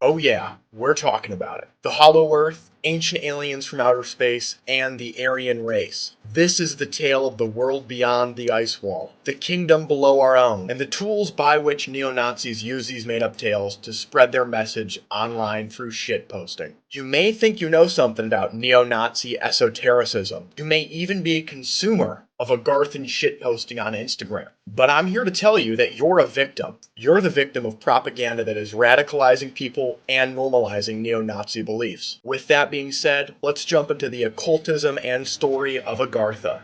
Oh yeah, we're talking about it. The Hollow Earth, ancient aliens from outer space, and the Aryan race. This is the tale of the world beyond the ice wall, the kingdom below our own, and the tools by which neo-Nazis use these made-up tales to spread their message online through shitposting. You may think you know something about neo-Nazi esotericism. You may even be a consumer of Agarthan shitposting on Instagram. But I'm here to tell you that you're a victim. You're the victim of propaganda that is radicalizing people and normalizing neo-Nazi beliefs. With that being said, let's jump into the occultism and story of Agartha.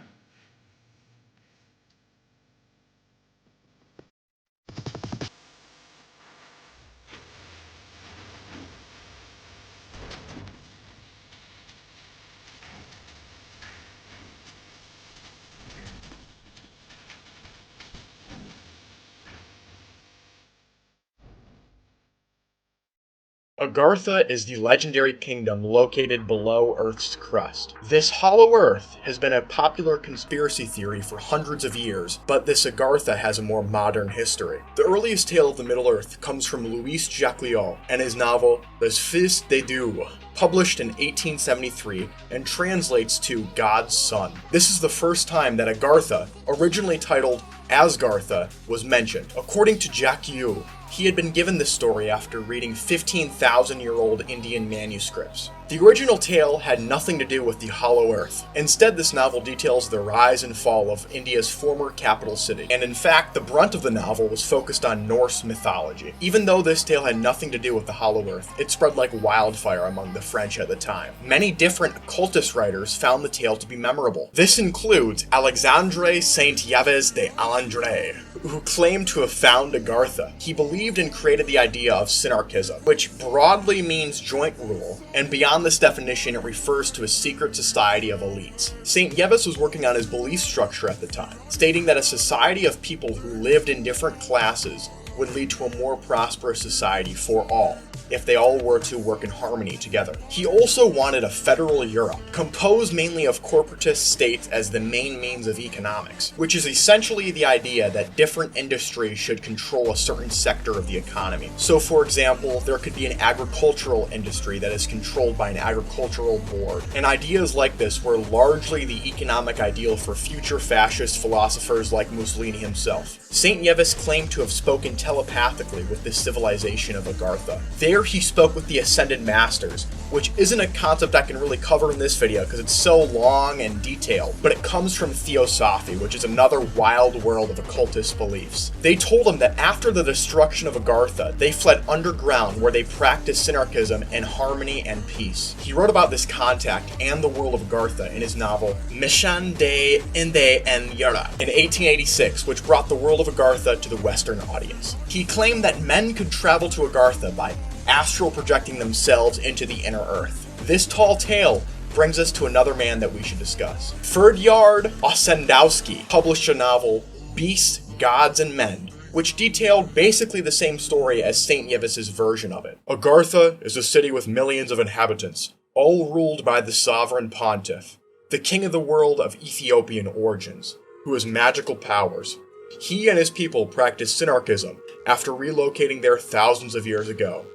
Agartha is the legendary kingdom located below Earth's crust. This hollow Earth has been a popular conspiracy theory for hundreds of years, but this Agartha has a more modern history. The earliest tale of the Middle Earth comes from Louis Jacquiot and his novel Les Fils de Dieu, published in 1873 and translates to God's Son. This is the first time that Agartha, originally titled Asgartha, was mentioned. According to Jacquiot, he had been given this story after reading 15,000-year-old Indian manuscripts. The original tale had nothing to do with the Hollow Earth. Instead, this novel details the rise and fall of India's former capital city, and in fact, the brunt of the novel was focused on Norse mythology. Even though this tale had nothing to do with the Hollow Earth, it spread like wildfire among the French at the time. Many different occultist writers found the tale to be memorable. This includes Alexandre Saint-Yves de Alandre, who claimed to have found Agartha. He believed and created the idea of synarchism, which broadly means joint rule, and beyond this definition it refers to a secret society of elites. Saint-Yves was working on his belief structure at the time, stating that a society of people who lived in different classes would lead to a more prosperous society for all, if they all were to work in harmony together. He also wanted a federal Europe, composed mainly of corporatist states as the main means of economics, which is essentially the idea that different industries should control a certain sector of the economy. So for example, there could be an agricultural industry that is controlled by an agricultural board, and ideas like this were largely the economic ideal for future fascist philosophers like Mussolini himself. Saint-Yves claimed to have spoken telepathically with the civilization of Agartha. There he spoke with the Ascended Masters, which isn't a concept I can really cover in this video because it's so long and detailed, but it comes from Theosophy, which is another wild world of occultist beliefs. They told him that after the destruction of Agartha, they fled underground where they practiced synarchism and harmony and peace. He wrote about this contact and the world of Agartha in his novel Mission de Inde en Yura in 1886, which brought the world of Agartha to the Western audience. He claimed that men could travel to Agartha by astral projecting themselves into the inner earth. This tall tale brings us to another man that we should discuss. Ferdyard Ossendowski published a novel, Beasts, Gods, and Men, which detailed basically the same story as Saint-Yves' version of it. Agartha is a city with millions of inhabitants, all ruled by the sovereign pontiff, the king of the world of Ethiopian origins, who has magical powers. He and his people practice synarchism after relocating there thousands of years ago.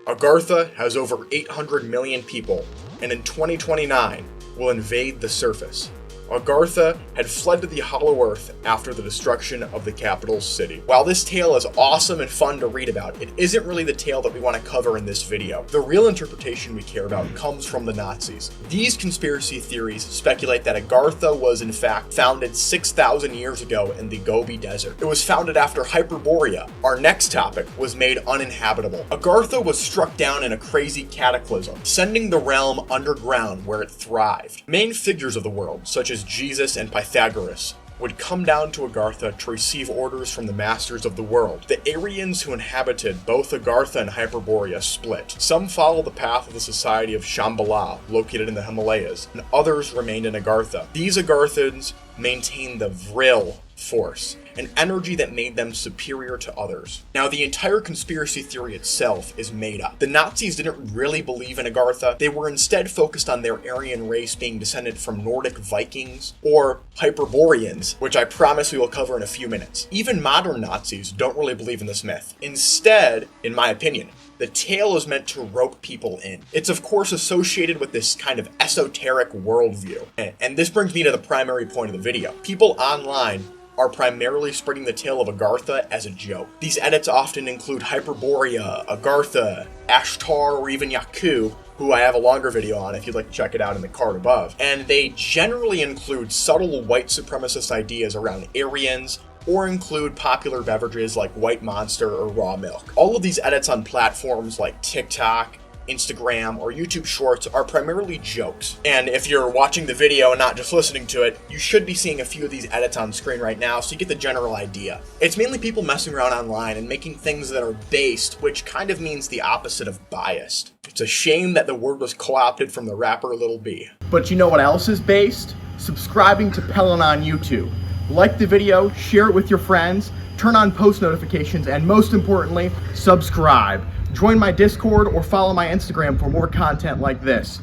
Agartha has over 800 million people, and in 2029 will invade the surface. Agartha had fled to the Hollow Earth after the destruction of the capital city. While this tale is awesome and fun to read about, it isn't really the tale that we want to cover in this video. The real interpretation we care about comes from the Nazis. These conspiracy theories speculate that Agartha was in fact founded 6,000 years ago in the Gobi Desert. It was founded after Hyperborea, our next topic, was made uninhabitable. Agartha was struck down in a crazy cataclysm, sending the realm underground where it thrived. Main figures of the world, such as Jesus and Pythagoras, would come down to Agartha to receive orders from the masters of the world. The Aryans who inhabited both Agartha and Hyperborea split. Some followed the path of the Society of Shambhala, located in the Himalayas, and others remained in Agartha. These Agarthans maintained the Vril force, an energy that made them superior to others. Now, the entire conspiracy theory itself is made up. The Nazis didn't really believe in Agartha. They were instead focused on their Aryan race being descended from Nordic Vikings or Hyperboreans, which I promise we will cover in a few minutes. Even modern Nazis don't really believe in this myth. Instead, in my opinion, The tale is meant to rope people in. It's of course associated with this kind of esoteric worldview. And this brings me to the primary point of the video. People online are primarily spreading the tale of Agartha as a joke. These edits often include Hyperborea, Agartha, Ashtar, or even Yakub, who I have a longer video on if you'd like to check it out in the card above. And they generally include subtle white supremacist ideas around Aryans, or include popular beverages like White Monster or raw milk. All of these edits on platforms like TikTok, Instagram, or YouTube Shorts are primarily jokes. And if you're watching the video and not just listening to it, you should be seeing a few of these edits on screen right now so you get the general idea. It's mainly people messing around online and making things that are based, which kind of means the opposite of biased. It's a shame that the word was co-opted from the rapper Lil B. But you know what else is based? Subscribing to Pelin on YouTube. Like the video, share it with your friends, turn on post notifications, and most importantly, subscribe. Join my Discord or follow my Instagram for more content like this.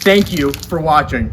Thank you for watching.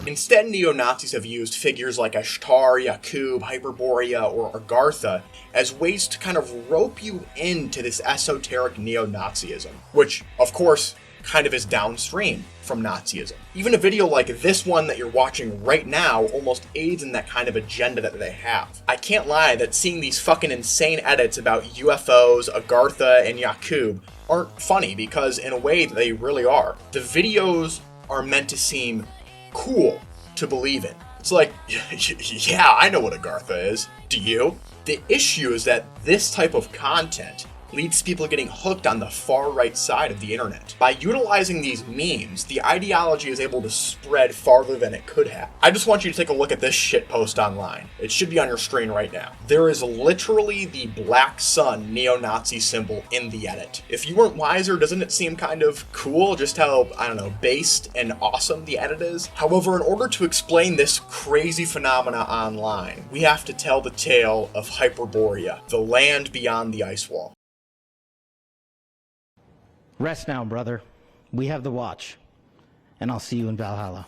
Instead, neo-Nazis have used figures like Ashtar, Yakub, Hyperborea, or Agartha as ways to kind of rope you into this esoteric neo-Nazism, which, of course, kind of is downstream from Nazism. Even a video like this one that you're watching right now almost aids in that kind of agenda that they have. I can't lie that seeing these fucking insane edits about UFOs, Agartha, and Yakub aren't funny, because in a way they really are. The videos are meant to seem cool to believe in. It's like, yeah, I know what Agartha is. Do you? The issue is that this type of content leads to people getting hooked on the far right side of the internet. By utilizing these memes, the ideology is able to spread farther than it could have. I just want you to take a look at this shitpost online. It should be on your screen right now. There is literally the black sun neo-Nazi symbol in the edit. If you weren't wiser, doesn't it seem kind of cool just how, I don't know, based and awesome the edit is? However, in order to explain this crazy phenomena online, we have to tell the tale of Hyperborea, the land beyond the ice wall. Rest now, brother. We have the watch, and I'll see you in Valhalla.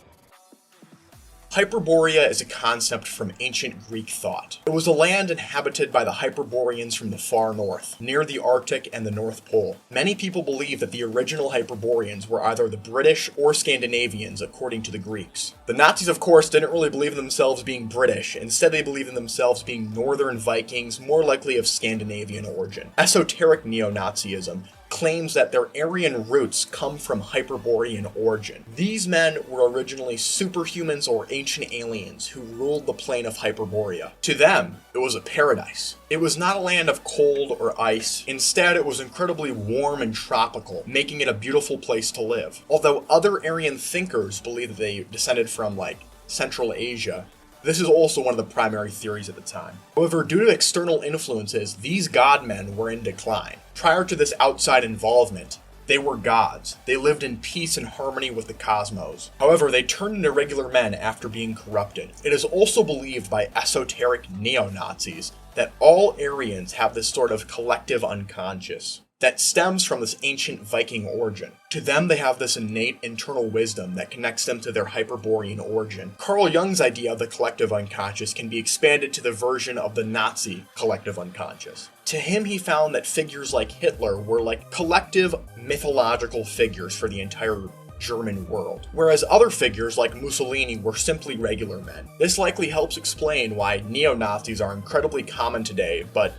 Hyperborea is a concept from ancient Greek thought. It was a land inhabited by the Hyperboreans from the far north, near the Arctic and the North Pole. Many people believe that the original Hyperboreans were either the British or Scandinavians, according to the Greeks. The Nazis, of course, didn't really believe in themselves being British. Instead, they believed in themselves being Northern Vikings, more likely of Scandinavian origin. Esoteric neo-Nazism claims that their Aryan roots come from Hyperborean origin. These men were originally superhumans or ancient aliens who ruled the plane of Hyperborea. To them, it was a paradise. It was not a land of cold or ice. Instead, it was incredibly warm and tropical, making it a beautiful place to live. Although other Aryan thinkers believe that they descended from, like, Central Asia, this is also one of the primary theories at the time. However, due to external influences, these godmen were in decline. Prior to this outside involvement, they were gods. They lived in peace and harmony with the cosmos. However, they turned into regular men after being corrupted. It is also believed by esoteric neo-Nazis that all Aryans have this sort of collective unconscious that stems from this ancient Viking origin. To them, they have this innate internal wisdom that connects them to their Hyperborean origin. Carl Jung's idea of the collective unconscious can be expanded to the version of the Nazi collective unconscious. To him, he found that figures like Hitler were like collective mythological figures for the entire German world, whereas other figures like Mussolini were simply regular men. This likely helps explain why neo-Nazis are incredibly common today, but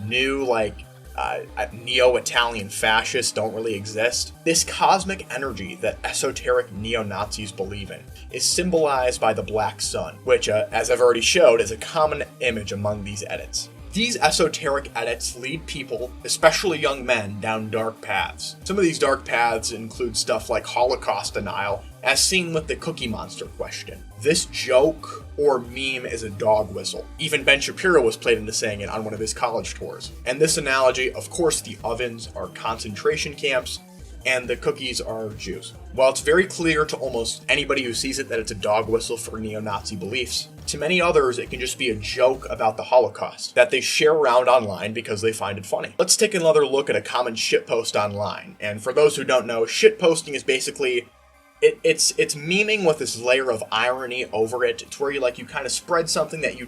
new, neo-Italian fascists don't really exist. This cosmic energy that esoteric neo-Nazis believe in is symbolized by the black sun, which, as I've already showed, is a common image among these edits. These esoteric edits lead people, especially young men, down dark paths. Some of these dark paths include stuff like Holocaust denial, as seen with the Cookie Monster question. This joke or meme is a dog whistle. Even Ben Shapiro was played into saying it on one of his college tours. And this analogy, of course, the ovens are concentration camps, and the cookies are Jews. While it's very clear to almost anybody who sees it that it's a dog whistle for neo-Nazi beliefs, to many others it can just be a joke about the Holocaust that they share around online because they find it funny. Let's take another look at a common shitpost online. And for those who don't know, shitposting is basically it's memeing with this layer of irony over it. It's where you kind of spread something that you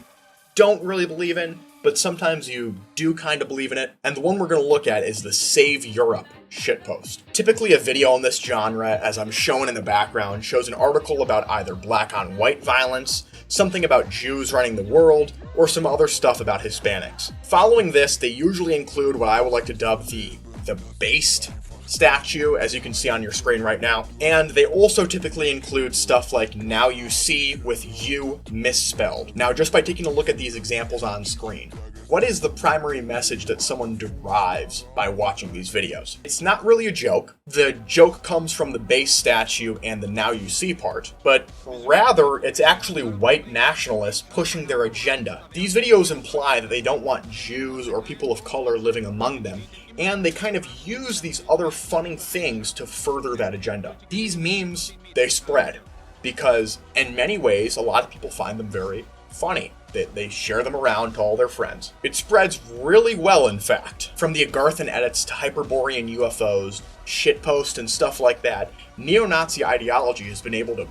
don't really believe in, but sometimes you do kind of believe in it. And the one we're going to look at is the Save Europe shitpost. Typically a video in this genre, as I'm showing in the background, shows an article about either black on white violence, something about Jews running the world, or some other stuff about Hispanics. Following this, they usually include what I would like to dub the based statue, as you can see on your screen right now. And they also typically include stuff like "now you see" with "you" misspelled. Now, just by taking a look at these examples on screen, what is the primary message that someone derives by watching these videos? It's not really a joke. The joke comes from the base statue and the "now you see" part, but rather it's actually white nationalists pushing their agenda. These videos imply that they don't want Jews or people of color living among them, and they kind of use these other funny things to further that agenda. These memes, they spread because in many ways a lot of people find them very funny. They share them around to all their friends. It spreads really well, in fact. From the Agarthan edits to Hyperborean UFOs, shitposts, and stuff like that, neo-Nazi ideology has been able to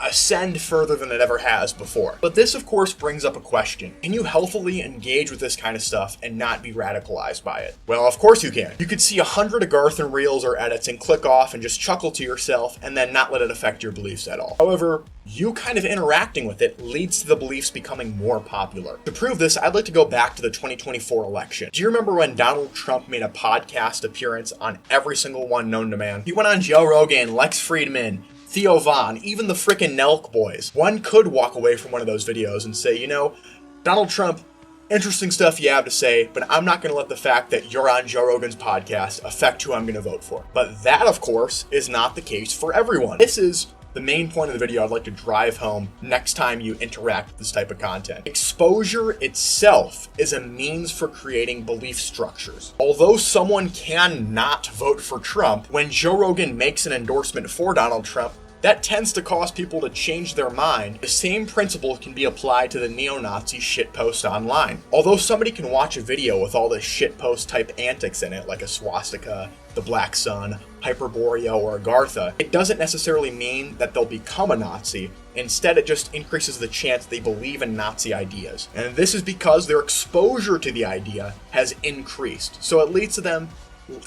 ascend further than it ever has before. But this, of course, brings up a question. Can you healthily engage with this kind of stuff and not be radicalized by it? Well, of course you can. You could see 100 Agarthan reels or edits and click off and just chuckle to yourself and then not let it affect your beliefs at all. However, you kind of interacting with it leads to the beliefs becoming more popular. To prove this, I'd like to go back to the 2024 election. Do you remember when Donald Trump made a podcast appearance on every single one known to man? He went on Joe Rogan, Lex Friedman, Theo Von, even the frickin' Nelk boys. One could walk away from one of those videos and say, you know, Donald Trump, interesting stuff you have to say, but I'm not going to let the fact that you're on Joe Rogan's podcast affect who I'm going to vote for. But that, of course, is not the case for everyone. This is the main point of the video I'd like to drive home next time you interact with this type of content. Exposure itself is a means for creating belief structures. Although someone can not vote for Trump, when Joe Rogan makes an endorsement for Donald Trump, that tends to cause people to change their mind. The same principle can be applied to the neo-Nazi shitpost online. Although somebody can watch a video with all the shitpost type antics in it, like a swastika, the black sun, Hyperborea, or Agartha, it doesn't necessarily mean that they'll become a Nazi. Instead, it just increases the chance they believe in Nazi ideas. And this is because their exposure to the idea has increased. So it leads to them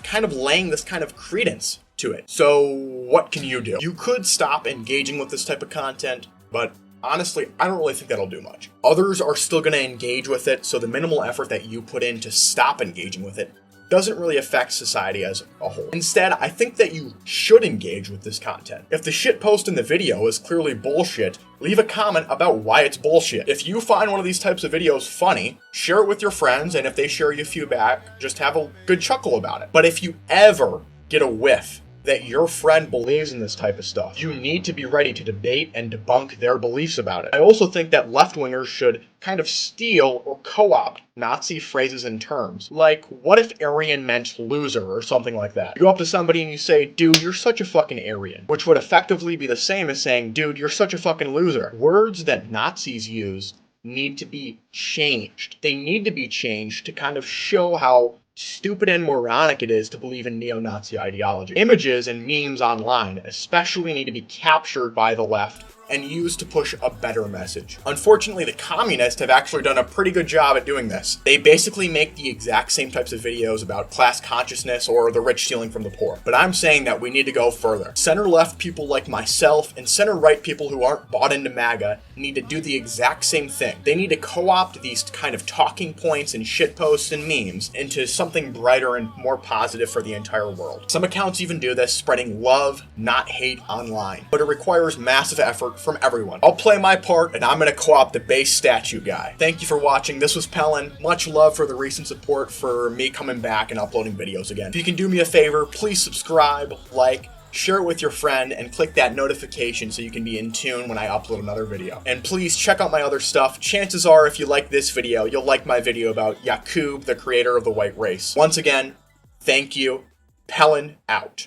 kind of laying this kind of credence to it. So what can you do? You could stop engaging with this type of content, but honestly, I don't really think that'll do much. Others are still going to engage with it, so the minimal effort that you put in to stop engaging with it doesn't really affect society as a whole. Instead, I think that you should engage with this content. If the shitpost in the video is clearly bullshit, leave a comment about why it's bullshit. If you find one of these types of videos funny, share it with your friends, and if they share you feedback, just have a good chuckle about it. But if you ever get a whiff that your friend believes in this type of stuff, you need to be ready to debate and debunk their beliefs about it. I also think that left-wingers should kind of steal or co-opt Nazi phrases and terms. Like, what if Aryan meant loser or something like that? You go up to somebody and you say, dude, you're such a fucking Aryan, which would effectively be the same as saying, dude, you're such a fucking loser. Words that Nazis use need to be changed. They need to be changed to kind of show how stupid and moronic it is to believe in neo-Nazi ideology. Images and memes online especially need to be captured by the left and used to push a better message. Unfortunately, the communists have actually done a pretty good job at doing this. They basically make the exact same types of videos about class consciousness or the rich stealing from the poor. But I'm saying that we need to go further. Center-left people like myself and center-right people who aren't bought into MAGA need to do the exact same thing. They need to co-opt these kind of talking points and shitposts and memes into something brighter and more positive for the entire world. Some accounts even do this, spreading love, not hate online. But it requires massive effort from everyone. I'll play my part, and I'm gonna co-opt the base statue guy. Thank you for watching. This was Pellin. Much love for the recent support for me coming back and uploading videos again. If you can do me a favor, please subscribe, like, share it with your friend, and click that notification so you can be in tune when I upload another video. And please check out my other stuff. Chances are, if you like this video, you'll like my video about Yakub, the creator of the white race. Once again, thank you. Pellin out.